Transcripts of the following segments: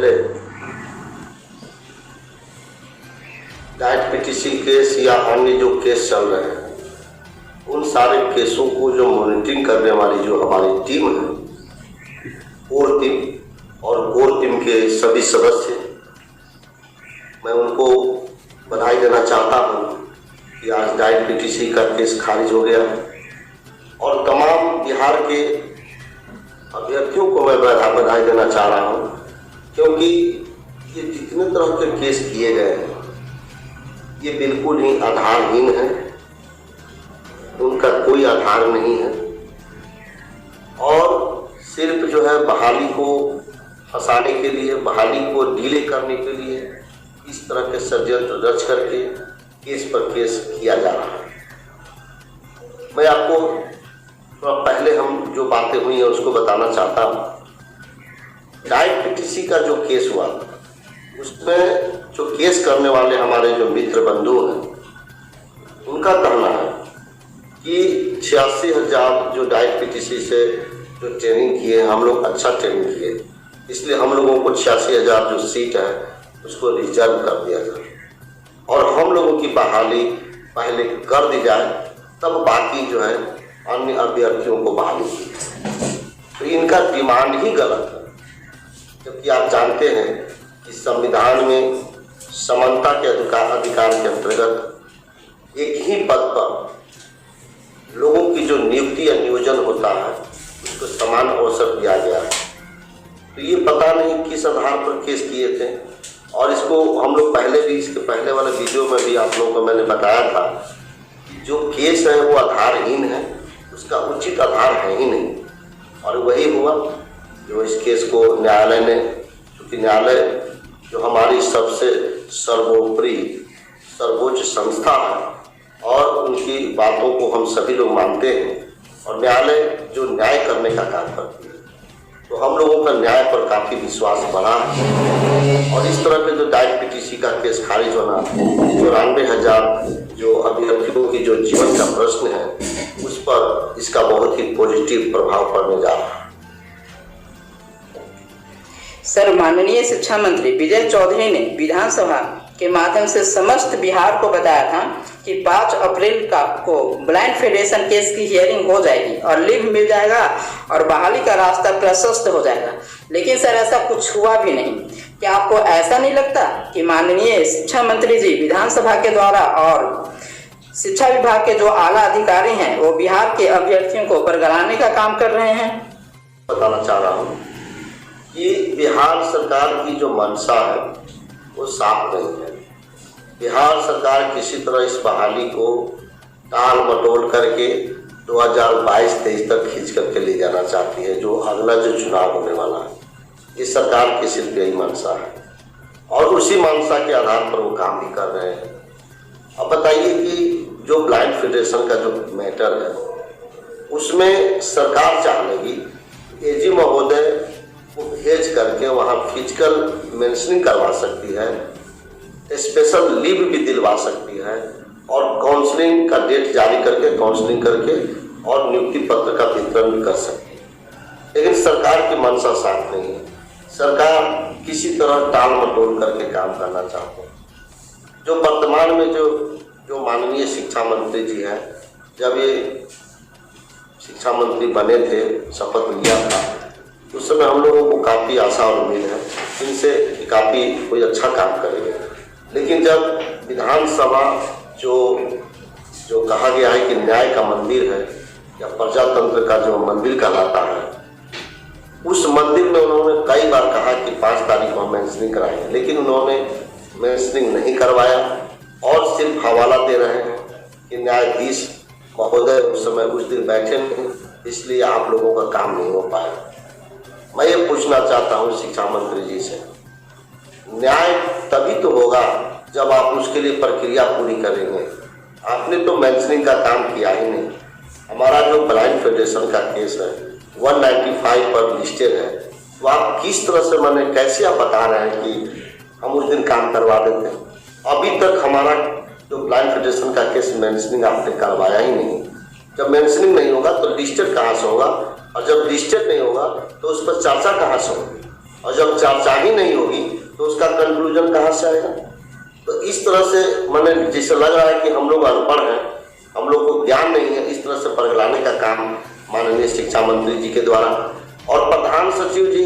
पहले diet PTC case या अन्य जो केस चल रहे हैं उन सारे केसों को जो मॉनिटरिंग करने वाली जो हमारी टीम है, कोर टीम और कोर टीम के सभी सदस्य, मैं उनको बधाई देना चाहता हूँ कि आज डाइट पीटीसी का केस खारिज हो गया और तमाम बिहार के अभ्यर्थियों को मैं बधाई देना चाह रहा हूँ, क्योंकि ये जितने तरह के केस किए गए हैं ये बिल्कुल ही आधारहीन है, उनका कोई आधार नहीं है और सिर्फ जो है बहाली को फंसाने के लिए, बहाली को डिले करने के लिए इस तरह के षड्यंत्र रच करके केस पर केस किया जा रहा है। मैं आपको थोड़ा पहले हम जो बातें हुई हैं उसको बताना चाहता हूँ। डाइट पीटीसी का जो केस हुआ उसमें जो केस करने वाले हमारे जो मित्र बंधु हैं उनका कहना है कि 86,000 जो डाइट पीटीसी से जो ट्रेनिंग किए, हम लोग अच्छा ट्रेनिंग किए, इसलिए हम लोगों को 86,000 जो सीट है उसको रिजर्व कर दिया जाए और हम लोगों की बहाली पहले कर दी जाए, तब बाकी जो है अन्य अभ्यर्थियों को बहाली की। तो इनका डिमांड ही गलत है, जबकि आप जानते हैं कि संविधान में समानता के अधिकार के अंतर्गत एक ही पद पर लोगों की जो नियुक्ति या नियोजन होता है उसको समान अवसर दिया गया है। तो ये पता नहीं किस आधार पर केस किए थे और इसको हम लोग पहले भी, इसके पहले वाले वीडियो में भी आप लोगों को मैंने बताया था कि जो केस है वो आधारहीन है, उसका उचित आधार है ही नहीं। और वही हुआ जो इस केस को न्यायालय ने, क्योंकि न्यायालय जो हमारी सबसे सर्वोपरि सर्वोच्च संस्था है और उनकी बातों को हम सभी लोग मानते हैं और न्यायालय जो न्याय करने का काम करती है, तो हम लोगों का न्याय पर काफ़ी विश्वास बढ़ा है। और इस तरह के जो डाइट पीटीसी का केस खारिज होना, 94,000 जो अभ्यर्थियों की जो जीवन का प्रश्न है उस पर इसका बहुत ही पॉजिटिव प्रभाव पड़ने जा रहा है। सर, माननीय शिक्षा मंत्री विजय चौधरी ने विधानसभा के माध्यम से समस्त बिहार को बताया था कि 5 अप्रैल को ब्लाइंड फेडरेशन केस की हियरिंग हो जाएगी और लीव मिल जाएगा और बहाली का रास्ता प्रशस्त हो जाएगा। लेकिन सर ऐसा कुछ हुआ भी नहीं। क्या आपको ऐसा नहीं लगता कि माननीय शिक्षा मंत्री जी विधानसभा के द्वारा और शिक्षा विभाग के जो आला अधिकारी हैं वो बिहार के अभ्यर्थियों को बरगलाने का काम कर रहे हैं? बताना चाह रहा हूँ कि बिहार सरकार की जो मंशा है वो साफ नहीं है। बिहार सरकार किसी तरह इस बहाली को टाल मटोल करके 2022-23 तक खींच करके ले जाना चाहती है, जो अगला जो चुनाव होने वाला है। इस सरकार की सिर्फ यही मंशा है और उसी मंशा के आधार पर वो काम भी कर रहे हैं। अब बताइए कि जो ब्लाइंड फेडरेशन का जो मैटर है उसमें सरकार चाहेगी एजी महोदय को भेज करके वहाँ फिजिकल मेंशनिंग करवा सकती है, स्पेशल लीव भी दिलवा सकती है और काउंसलिंग का डेट जारी करके काउंसलिंग करके और नियुक्ति पत्र का वितरण भी कर सकती है। लेकिन सरकार की मंशा साफ नहीं है। सरकार किसी तरह टाल मटोल करके काम करना चाहती है। जो वर्तमान में जो माननीय शिक्षा मंत्री जी हैं, जब ये शिक्षा मंत्री बने थे, शपथ लिया था, उस समय हम लोगों को काफ़ी आशा और उम्मीद है इनसे काफ़ी कोई अच्छा काम करेंगे। लेकिन जब विधानसभा जो कहा गया है कि न्याय का मंदिर है या प्रजातंत्र का जो मंदिर कहलाता है, उस मंदिर में उन्होंने कई बार कहा कि 5 तारीख को हम मेंशनिंग कराएंगे, लेकिन उन्होंने मेंशनिंग नहीं करवाया और सिर्फ हवाला दे रहे हैं कि न्यायाधीश महोदय उस समय उस दिन बैठे नहीं, इसलिए आप लोगों का काम नहीं हो पाया। मैं ये पूछना चाहता हूँ शिक्षा मंत्री जी से, न्याय तभी तो होगा जब आप उसके लिए प्रक्रिया पूरी करेंगे। आपने तो मेंशनिंग का काम किया ही नहीं। हमारा जो ब्लाइंड फेडरेशन का केस है 195 पर लिस्टेड है, तो आप किस तरह से, मैंने कैसे आप बता रहे हैं कि हम उस दिन काम करवा देते हैं? अभी तक हमारा जो ब्लाइंड फेडरेशन का केस मेंशनिंग आपने करवाया ही नहीं। जब मेंशनिंग नहीं होगा तो लिस्टेड कहाँ से होगा, और जब लिस्टेड नहीं होगा तो उस पर चर्चा कहाँ से होगी? और जब चर्चा ही नहीं होगी तो उसका कंक्लूजन कहाँ से आएगा। तो इस तरह से मैंने जैसे लग रहा है कि हम लोग अनपढ़ हैं, हम लोग को ज्ञान नहीं है, इस तरह से पगलाने का काम माननीय शिक्षा मंत्री जी के द्वारा। और प्रधान सचिव जी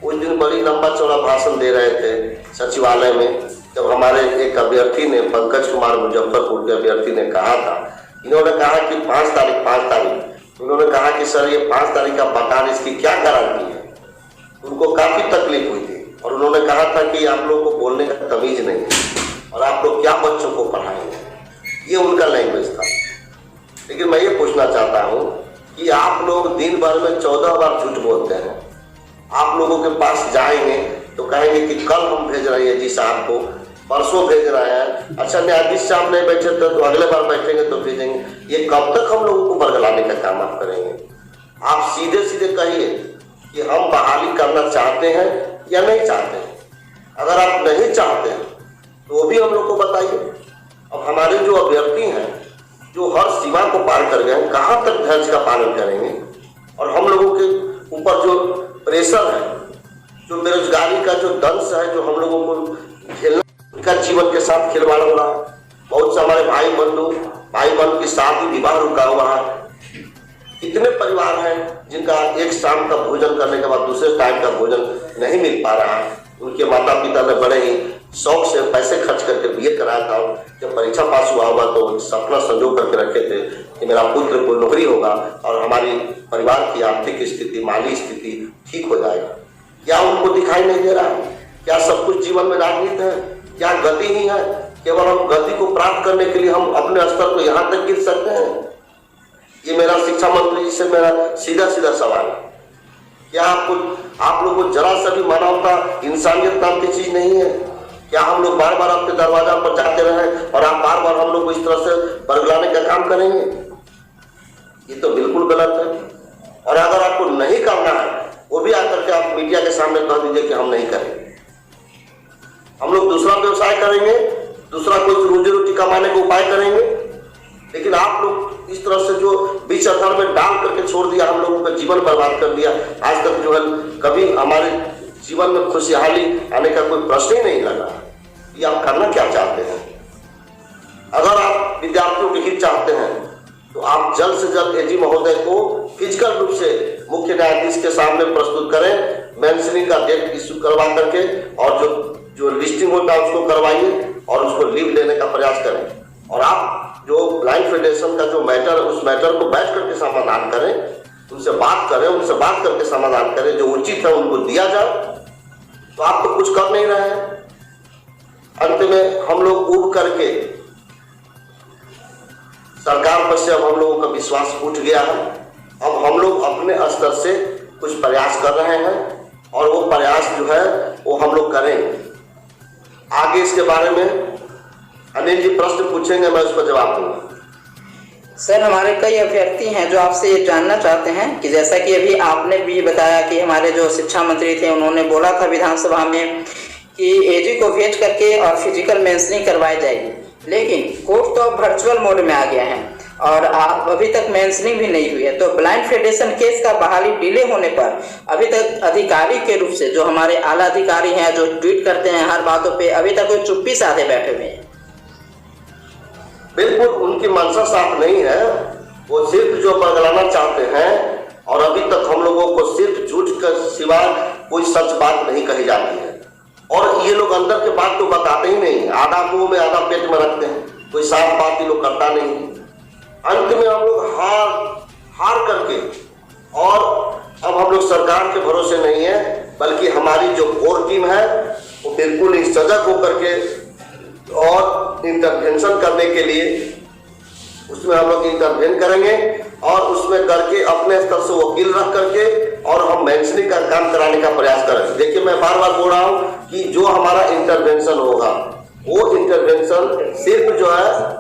उस दिन बड़ी लंबा चौड़ा भाषण दे रहे थे सचिवालय में, जब हमारे एक अभ्यर्थी ने, पंकज कुमार मुजफ्फरपुर के अभ्यर्थी ने कहा था, इन्होंने कहा कि 5 तारीख, उन्होंने कहा कि सर ये 5 तारीख का बता, इसकी क्या गारंटी है। उनको काफी तकलीफ हुई थी और उन्होंने कहा था कि आप लोगों को बोलने का तमीज नहीं है और आप लोग क्या बच्चों को पढ़ाएंगे, ये उनका लैंग्वेज था। लेकिन मैं ये पूछना चाहता हूँ कि आप लोग दिन भर में 14 बार झूठ बोलते हैं। आप लोगों के पास जाएंगे तो कहेंगे कि कल हम भेज रहे हैं जी साहब को, परसों भेज रहे हैं, अच्छा न्यायाधीश साहब नहीं बैठे तो अगले बार बैठेंगे तो भेजेंगे। ये कब तक हम लोगों को बरगलाने का काम आप करेंगे। आप सीधे सीधे कहिए कि हम बहाली करना चाहते हैं या नहीं चाहते हैं। अगर आप नहीं चाहते हैं तो वो भी हम लोग को बताइए। अब हमारे जो अभ्यर्थी हैं जो हर सीमा को पार कर गए, कहाँ तक धैर्य का पालन करेंगे। और हम लोगों के ऊपर जो प्रेशर है, जो बेरोजगारी का जो दंश है, जो हम लोगों को खेलने का जीवन के साथ खिलवाड़ हो रहा है। बहुत से हमारे भाई बंधु की शादी विवाह रुका हुआ है। कितने परिवार हैं जिनका एक शाम का भोजन करने के बाद दूसरे टाइम का भोजन नहीं मिल पा रहा है। उनके माता पिता ने बड़े ही शौक से पैसे खर्च करके बीए कराया था। जब परीक्षा पास हुआ होगा तो सपना संजो करके रखे थे कि मेरा पुत्र को नौकरी होगा और हमारी परिवार की आर्थिक स्थिति, माली स्थिति ठीक हो जाएगा। क्या उनको दिखाई नहीं दे रहा है? क्या सब कुछ जीवन में राजनीति है? क्या गति ही है? केवल हम गति को प्राप्त करने के लिए हम अपने स्तर को यहाँ तक गिर सकते हैं? ये मेरा शिक्षा मंत्री जी से मेरा सीधा सीधा सवाल है। क्या आप लोग को जरा सा भी मानवता, इंसानियत नाम की चीज नहीं है? क्या हम लोग बार बार आपके दरवाजा पर जाते रहे और आप बार बार हम लोग को इस तरह से बरगलाने का काम करेंगे? ये तो बिल्कुल गलत है। और अगर आपको नहीं करना है वो भी आकर के आप मीडिया के सामने कह दीजिए कि हम नहीं करेंगे। हम लोग दूसरा व्यवसाय करेंगे, दूसरा कोई रोजी रोटी कमाने का उपाय करेंगे। लेकिन आप लोग इस तरह से जो बीच अथर में डाल करके छोड़ दिया, हम लोगों का जीवन बर्बाद कर दिया। आज तक जो है कभी हमारे जीवन में खुशहाली आने का कोई प्रश्न ही नहीं लगा। ये आप करना क्या चाहते हैं? अगर आप विद्यार्थियों के हित चाहते हैं तो आप जल्द से जल्द एजी महोदय को फिजिकल रूप से मुख्य न्यायाधीश के सामने प्रस्तुत करें, मेंशनिंग का डेट इश्यू करवा करके, और जो लिस्टिंग होता है उसको करवाइए और उसको लीव लेने का प्रयास करें। और आप जो ब्लाइंड फेडरेशन का जो मैटर है उस मैटर को बैठ करके समाधान करें, उनसे बात करें, उनसे बात करके समाधान करें, जो उचित है उनको दिया जाए। तो आप तो कुछ कर नहीं रहे हैं। अंत में हम लोग उब करके सरकार पर से अब हम लोगों का विश्वास उठ गया है। अब हम लोग अपने स्तर से कुछ प्रयास कर रहे हैं और वो प्रयास जो है वो हम लोग करेंगे। आगे इसके बारे में अनिल जी प्रश्न पूछेंगे, मैं उस पर जवाब दूंगा। सर, हमारे कई अभ्यर्थी हैं जो आपसे ये जानना चाहते हैं कि जैसा कि अभी आपने भी बताया कि हमारे जो शिक्षा मंत्री थे उन्होंने बोला था विधानसभा में कि एजी को भेज करके और फिजिकल मेंशनिंग करवाई जाएगी, लेकिन कोर्ट तो अब वर्चुअल मोड में आ गया है और अभी तक मेंशनिंग भी नहीं हुई है। तो ब्लाइंड फेडरेशन केस का बहाली डिले होने पर अभी तक अधिकारी के रूप से जो हमारे आला अधिकारी हैं, जो ट्वीट करते हैं हर बातों पे, अभी तक कोई चुप्पी साधे बैठे हुए हैं। बिल्कुल उनकी मंशा साफ नहीं है। वो सिर्फ जो बदलाना चाहते हैं और अभी तक हम लोगों को सिर्फ झूठ के सिवा कोई सच बात नहीं कही जाती है। और ये लोग अंदर के बात तो बताते ही नहीं, आधा मुंह में आधा पेट में रखते हैं, कोई साफ बात ये लोग करता नहीं। अंत में हम लोग हार करके, और अब हम लोग सरकार के भरोसे नहीं है बल्कि हमारी जो कोर टीम है वो बिल्कुल ही सजग होकर के और इंटरवेंशन करने के लिए उसमें हम लोग इंटरवेन करेंगे और उसमें करके अपने स्तर से वकील रख करके और हम मेंशनिंग का काम कराने का प्रयास करेंगे। देखिए मैं बार बार बोल रहा हूँ कि जो हमारा इंटरवेंशन होगा वो इंटरवेंशन सिर्फ जो है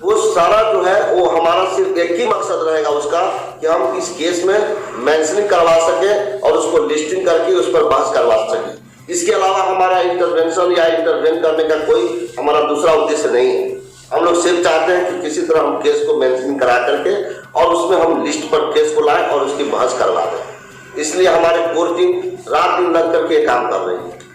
वो सारा जो है वो हमारा सिर्फ एक ही मकसद रहेगा उसका कि हम इस केस में मेंशनिंग करवा सके और उसको लिस्टिंग करके उस पर बहस करवा सके। इसके अलावा हमारा इंटरवेंशन या इंटरवेन करने का कोई हमारा दूसरा उद्देश्य नहीं है। हम लोग सिर्फ चाहते हैं कि किसी तरह हम केस को मेंशनिंग करा करके और उसमें हम लिस्ट पर केस को लाएं और उसकी बहस करवा दें। इसलिए हमारे कोर टीम रात दिन लग करके काम कर रही है।